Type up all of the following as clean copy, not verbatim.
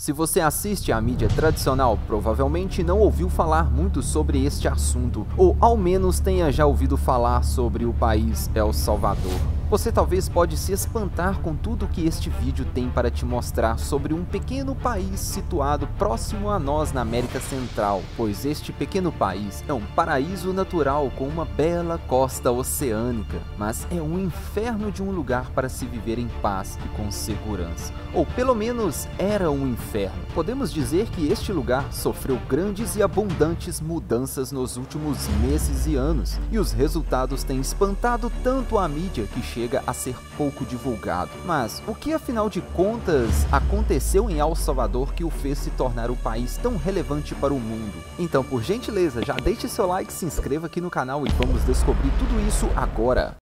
Se você assiste à mídia tradicional, provavelmente não ouviu falar muito sobre este assunto, ou ao menos tenha já ouvido falar sobre o país El Salvador. Você talvez pode se espantar com tudo que este vídeo tem para te mostrar sobre um pequeno país situado próximo a nós na América Central, pois este pequeno país é um paraíso natural com uma bela costa oceânica, mas é um inferno de um lugar para se viver em paz e com segurança. Ou pelo menos era um inferno. Podemos dizer que este lugar sofreu grandes e abundantes mudanças nos últimos meses e anos, e os resultados têm espantado tanto a mídia que chega a ser pouco divulgado. Mas o que afinal de contas aconteceu em El Salvador que o fez se tornar o país tão relevante para o mundo? Então, por gentileza, já deixe seu like, se inscreva aqui no canal e vamos descobrir tudo isso agora.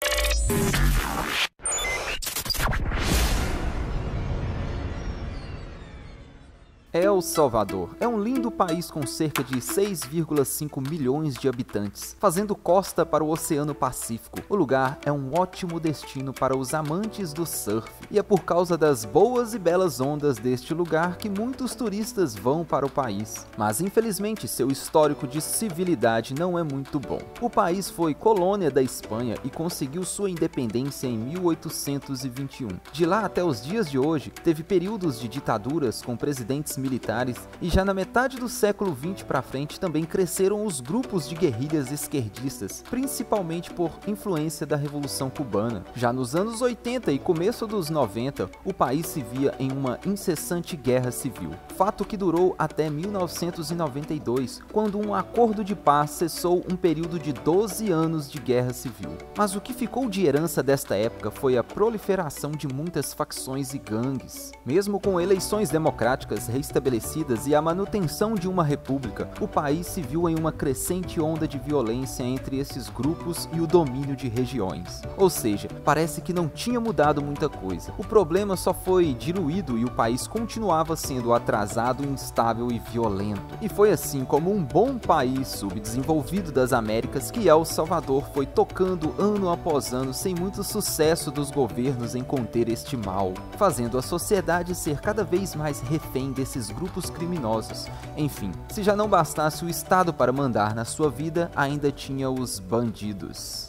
El Salvador é um lindo país com cerca de 6,5 milhões de habitantes, fazendo costa para o Oceano Pacífico. O lugar é um ótimo destino para os amantes do surf, e é por causa das boas e belas ondas deste lugar que muitos turistas vão para o país. Mas infelizmente seu histórico de civilidade não é muito bom. O país foi colônia da Espanha e conseguiu sua independência em 1821. De lá até os dias de hoje, teve períodos de ditaduras com presidentes militares, e já na metade do século XX para frente também cresceram os grupos de guerrilhas esquerdistas, principalmente por influência da Revolução Cubana. Já nos anos 80 e começo dos 90, o país se via em uma incessante guerra civil, fato que durou até 1992, quando um acordo de paz cessou um período de 12 anos de guerra civil. Mas o que ficou de herança desta época foi a proliferação de muitas facções e gangues. Mesmo com eleições democráticas estabelecidas e a manutenção de uma república, o país se viu em uma crescente onda de violência entre esses grupos e o domínio de regiões. Ou seja, parece que não tinha mudado muita coisa. O problema só foi diluído e o país continuava sendo atrasado, instável e violento. E foi assim como um bom país subdesenvolvido das Américas que El Salvador foi tocando ano após ano sem muito sucesso dos governos em conter este mal, fazendo a sociedade ser cada vez mais refém desses grupos criminosos. Enfim, se já não bastasse o Estado para mandar na sua vida, ainda tinha os bandidos.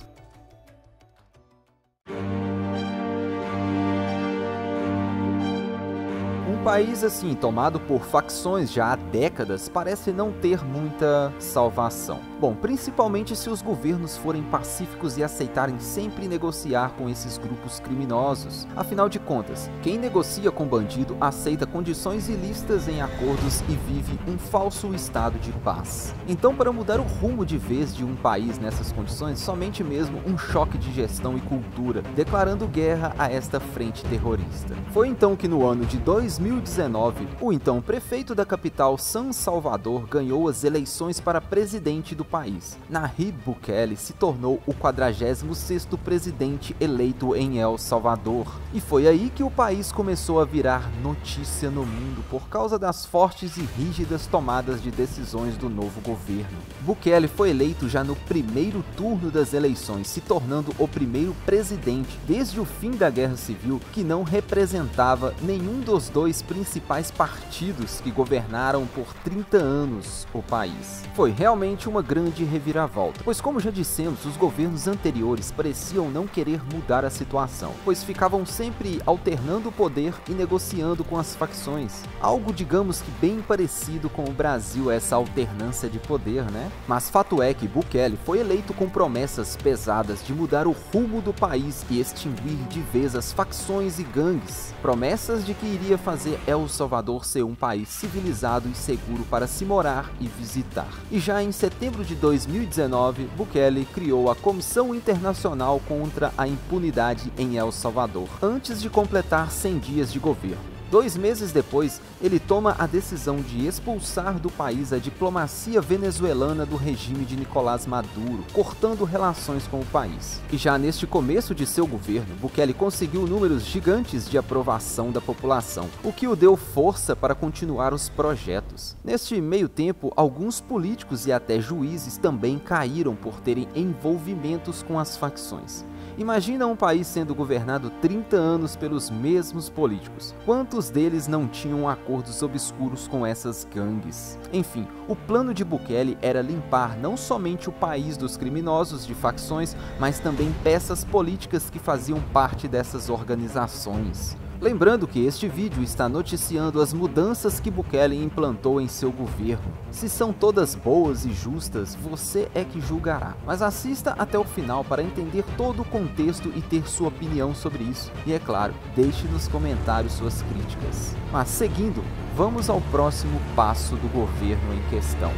Um país assim, tomado por facções já há décadas, parece não ter muita salvação. Bom, principalmente se os governos forem pacíficos e aceitarem sempre negociar com esses grupos criminosos. Afinal de contas, quem negocia com bandido aceita condições ilícitas em acordos e vive um falso estado de paz. Então, para mudar o rumo de vez de um país nessas condições, somente mesmo um choque de gestão e cultura, declarando guerra a esta frente terrorista. Foi então que no ano de 2019, o então prefeito da capital San Salvador ganhou as eleições para presidente do país. Nayib Bukele se tornou o 46º presidente eleito em El Salvador. E foi aí que o país começou a virar notícia no mundo por causa das fortes e rígidas tomadas de decisões do novo governo. Bukele foi eleito já no primeiro turno das eleições, se tornando o primeiro presidente desde o fim da Guerra Civil que não representava nenhum dos dois principais partidos que governaram por 30 anos o país. Foi realmente uma grande reviravolta, pois como já dissemos, os governos anteriores pareciam não querer mudar a situação, pois ficavam sempre alternando o poder e negociando com as facções. Algo, digamos que bem parecido com o Brasil, essa alternância de poder, né? Mas fato é que Bukele foi eleito com promessas pesadas de mudar o rumo do país e extinguir de vez as facções e gangues. Promessas de que iria fazer El Salvador ser um país civilizado e seguro para se morar e visitar. E já em setembro de 2019, Bukele criou a Comissão Internacional contra a Impunidade em El Salvador, antes de completar 100 dias de governo. 2 meses depois, ele toma a decisão de expulsar do país a diplomacia venezuelana do regime de Nicolás Maduro, cortando relações com o país. E já neste começo de seu governo, Bukele conseguiu números gigantes de aprovação da população, o que o deu força para continuar os projetos. Neste meio tempo, alguns políticos e até juízes também caíram por terem envolvimentos com as facções. Imagina um país sendo governado 30 anos pelos mesmos políticos. Quantos deles não tinham acordos obscuros com essas gangues? Enfim, o plano de Bukele era limpar não somente o país dos criminosos de facções, mas também peças políticas que faziam parte dessas organizações. Lembrando que este vídeo está noticiando as mudanças que Bukele implantou em seu governo. Se são todas boas e justas, você é que julgará. Mas assista até o final para entender todo o contexto e ter sua opinião sobre isso. E é claro, deixe nos comentários suas críticas. Mas seguindo, vamos ao próximo passo do governo em questão.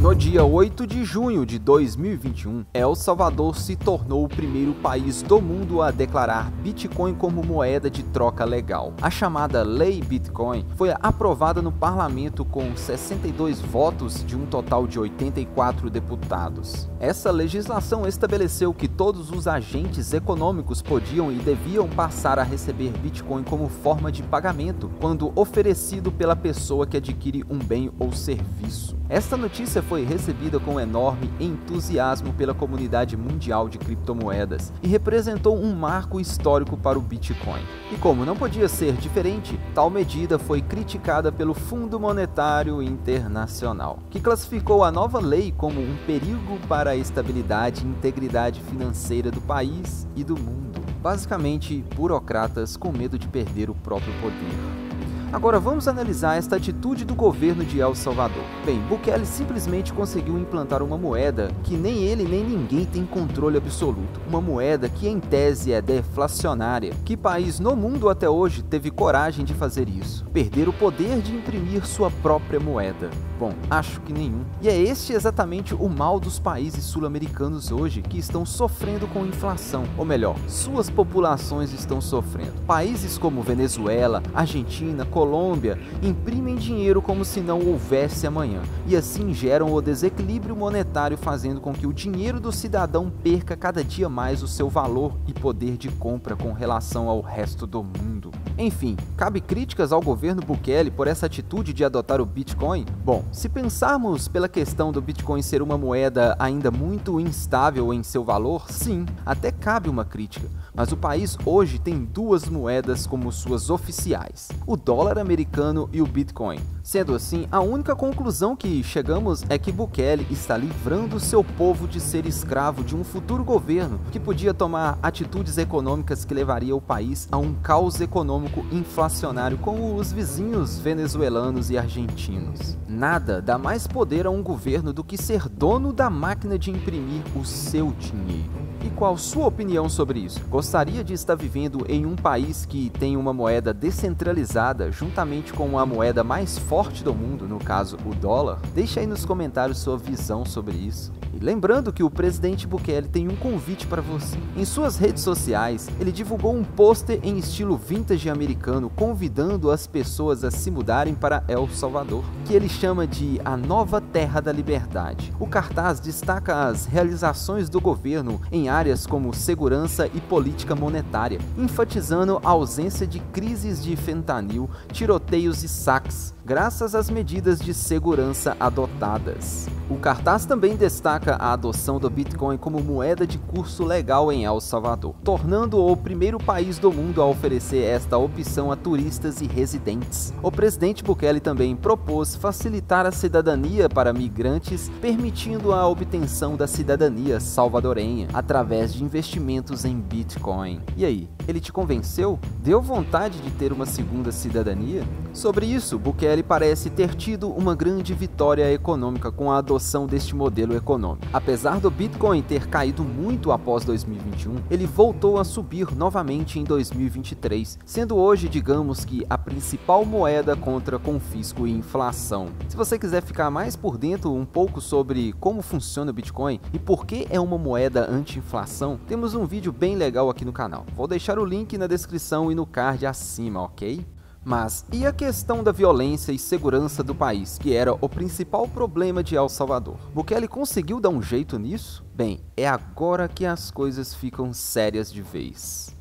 No dia 8 de junho de 2021, El Salvador se tornou o primeiro país do mundo a declarar Bitcoin como moeda de troca legal. A chamada Lei Bitcoin foi aprovada no parlamento com 62 votos de um total de 84 deputados. Essa legislação estabeleceu que todos os agentes econômicos podiam e deviam passar a receber Bitcoin como forma de pagamento quando oferecido pela pessoa que adquire um bem ou serviço. Esta notícia foi recebida com enorme entusiasmo pela comunidade mundial de criptomoedas e representou um marco histórico para o Bitcoin. E como não podia ser diferente, tal medida foi criticada pelo Fundo Monetário Internacional, que classificou a nova lei como um perigo para a estabilidade e integridade financeira do país e do mundo. Basicamente, burocratas com medo de perder o próprio poder. Agora vamos analisar esta atitude do governo de El Salvador. Bem, Bukele simplesmente conseguiu implantar uma moeda que nem ele nem ninguém tem controle absoluto. Uma moeda que em tese é deflacionária. Que país no mundo até hoje teve coragem de fazer isso? Perder o poder de imprimir sua própria moeda? Bom, acho que nenhum. E é este exatamente o mal dos países sul-americanos hoje, que estão sofrendo com inflação. Ou melhor, suas populações estão sofrendo. Países como Venezuela, Argentina, Colômbia imprimem dinheiro como se não houvesse amanhã e assim geram o desequilíbrio monetário, fazendo com que o dinheiro do cidadão perca cada dia mais o seu valor e poder de compra com relação ao resto do mundo. Enfim, cabe críticas ao governo Bukele por essa atitude de adotar o Bitcoin? Bom, se pensarmos pela questão do Bitcoin ser uma moeda ainda muito instável em seu valor, sim, até cabe uma crítica. Mas o país hoje tem duas moedas como suas oficiais, o dólar americano e o Bitcoin. Sendo assim, a única conclusão que chegamos é que Bukele está livrando seu povo de ser escravo de um futuro governo que podia tomar atitudes econômicas que levaria o país a um caos econômico inflacionário como os vizinhos venezuelanos e argentinos. Nada dá mais poder a um governo do que ser dono da máquina de imprimir o seu dinheiro. E qual sua opinião sobre isso? Gostaria de estar vivendo em um país que tem uma moeda descentralizada juntamente com a moeda mais forte do mundo, no caso o dólar? Deixa aí nos comentários sua visão sobre isso. E lembrando que o presidente Bukele tem um convite para você. Em suas redes sociais, ele divulgou um pôster em estilo vintage americano convidando as pessoas a se mudarem para El Salvador, que ele chama de a nova terra da liberdade. O cartaz destaca as realizações do governo em áreas como segurança e política monetária, enfatizando a ausência de crises de fentanil, tiroteios e saques, graças às medidas de segurança adotadas. O cartaz também destaca a adoção do Bitcoin como moeda de curso legal em El Salvador, tornando-o o primeiro país do mundo a oferecer esta opção a turistas e residentes. O presidente Bukele também propôs facilitar a cidadania para migrantes, permitindo a obtenção da cidadania salvadorenha através de investimentos em Bitcoin. E aí, ele te convenceu? Deu vontade de ter uma segunda cidadania? Sobre isso, Bukele parece ter tido uma grande vitória econômica com a adoção deste modelo econômico. Apesar do Bitcoin ter caído muito após 2021, ele voltou a subir novamente em 2023, sendo hoje, digamos que, a principal moeda contra confisco e inflação. Se você quiser ficar mais por dentro um pouco sobre como funciona o Bitcoin e por que é uma moeda anti-inflação, temos um vídeo bem legal aqui no canal. Vou deixar o link na descrição e no card acima, ok? Mas e a questão da violência e segurança do país, que era o principal problema de El Salvador? Bukele conseguiu dar um jeito nisso? Bem, é agora que as coisas ficam sérias de vez.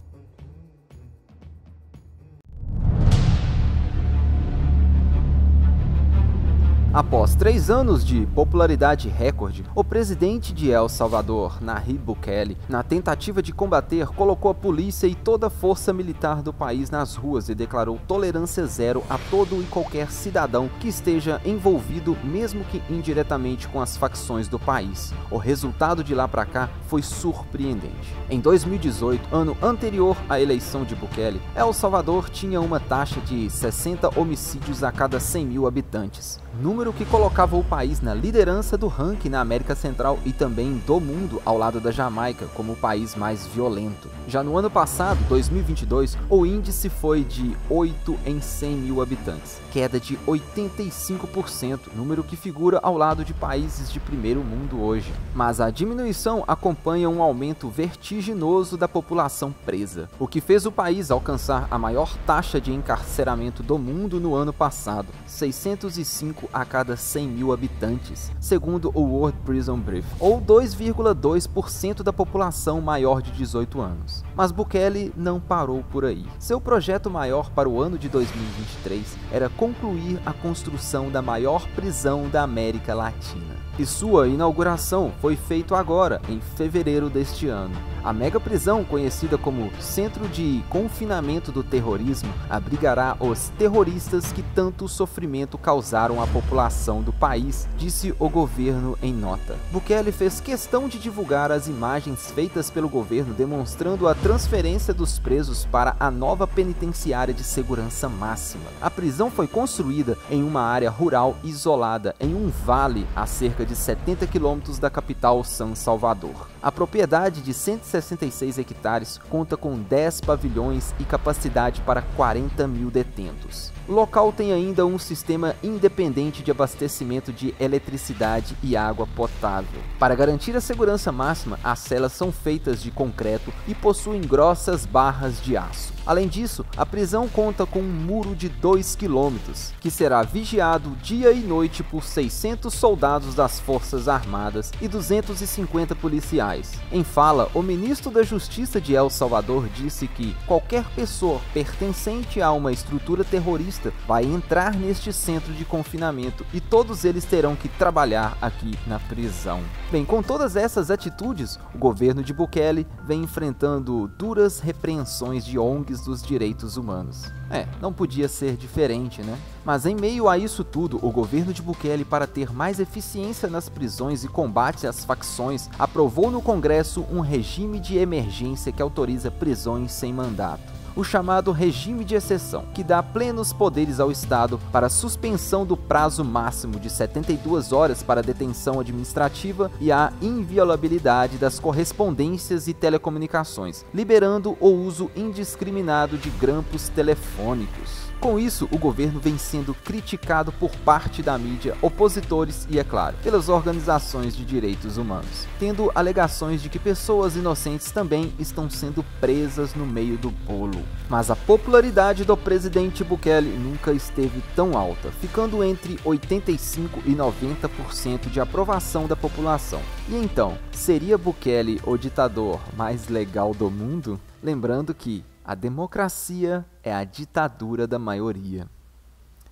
Após 3 anos de popularidade recorde, o presidente de El Salvador, Nayib Bukele, na tentativa de combater, colocou a polícia e toda a força militar do país nas ruas e declarou tolerância zero a todo e qualquer cidadão que esteja envolvido, mesmo que indiretamente, com as facções do país. O resultado de lá para cá foi surpreendente. Em 2018, ano anterior à eleição de Bukele, El Salvador tinha uma taxa de 60 homicídios a cada 100 mil habitantes, número que colocava o país na liderança do ranking na América Central e também do mundo, ao lado da Jamaica, como o país mais violento. Já no ano passado, 2022, o índice foi de 8 em 100 mil habitantes, queda de 85%, número que figura ao lado de países de primeiro mundo hoje. Mas a diminuição acompanha um aumento vertiginoso da população presa, o que fez o país alcançar a maior taxa de encarceramento do mundo no ano passado, 605 a cada 100 mil habitantes, segundo o World Prison Brief, ou 2,2% da população maior de 18 anos. Mas Bukele não parou por aí. Seu projeto maior para o ano de 2023 era concluir a construção da maior prisão da América Latina. E sua inauguração foi feita agora, em fevereiro deste ano. A mega prisão, conhecida como Centro de Confinamento do Terrorismo, abrigará os terroristas que tanto sofrimento causaram à população do país, disse o governo em nota. Bukele fez questão de divulgar as imagens feitas pelo governo demonstrando a transferência dos presos para a nova penitenciária de segurança máxima. A prisão foi construída em uma área rural isolada, em um vale a cerca de 70 quilômetros da capital San Salvador. A propriedade de 166 hectares conta com 10 pavilhões e capacidade para 40 mil detentos. O local tem ainda um sistema independente de abastecimento de eletricidade e água potável. Para garantir a segurança máxima, as celas são feitas de concreto e possuem grossas barras de aço. Além disso, a prisão conta com um muro de 2 km, que será vigiado dia e noite por 600 soldados das Forças Armadas e 250 policiais. Em fala, o ministro da Justiça de El Salvador disse que qualquer pessoa pertencente a uma estrutura terrorista vai entrar neste centro de confinamento e todos eles terão que trabalhar aqui na prisão. Bem, com todas essas atitudes, o governo de Bukele vem enfrentando duras repreensões de ONGs dos direitos humanos. Não podia ser diferente, né? Mas em meio a isso tudo, o governo de Bukele, para ter mais eficiência nas prisões e combate às facções, aprovou no Congresso um regime de emergência que autoriza prisões sem mandato. O chamado regime de exceção, que dá plenos poderes ao Estado para suspensão do prazo máximo de 72 horas para detenção administrativa e a inviolabilidade das correspondências e telecomunicações, liberando o uso indiscriminado de grampos telefônicos. Com isso, o governo vem sendo criticado por parte da mídia, opositores e, é claro, pelas organizações de direitos humanos, tendo alegações de que pessoas inocentes também estão sendo presas no meio do bolo. Mas a popularidade do presidente Bukele nunca esteve tão alta, ficando entre 85% e 90% de aprovação da população. E então, seria Bukele o ditador mais legal do mundo? Lembrando que a democracia é a ditadura da maioria.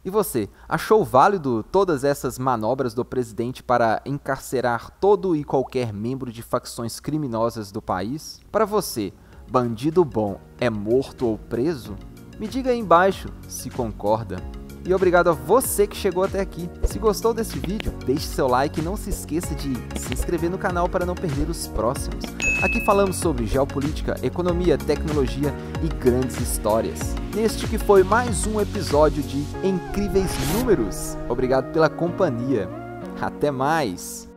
E você, achou válido todas essas manobras do presidente para encarcerar todo e qualquer membro de facções criminosas do país? Para você, bandido bom é morto ou preso? Me diga aí embaixo se concorda. E obrigado a você que chegou até aqui. Se gostou desse vídeo, deixe seu like e não se esqueça de se inscrever no canal para não perder os próximos. Aqui falamos sobre geopolítica, economia, tecnologia e grandes histórias. Neste que foi mais um episódio de Incríveis Números. Obrigado pela companhia. Até mais!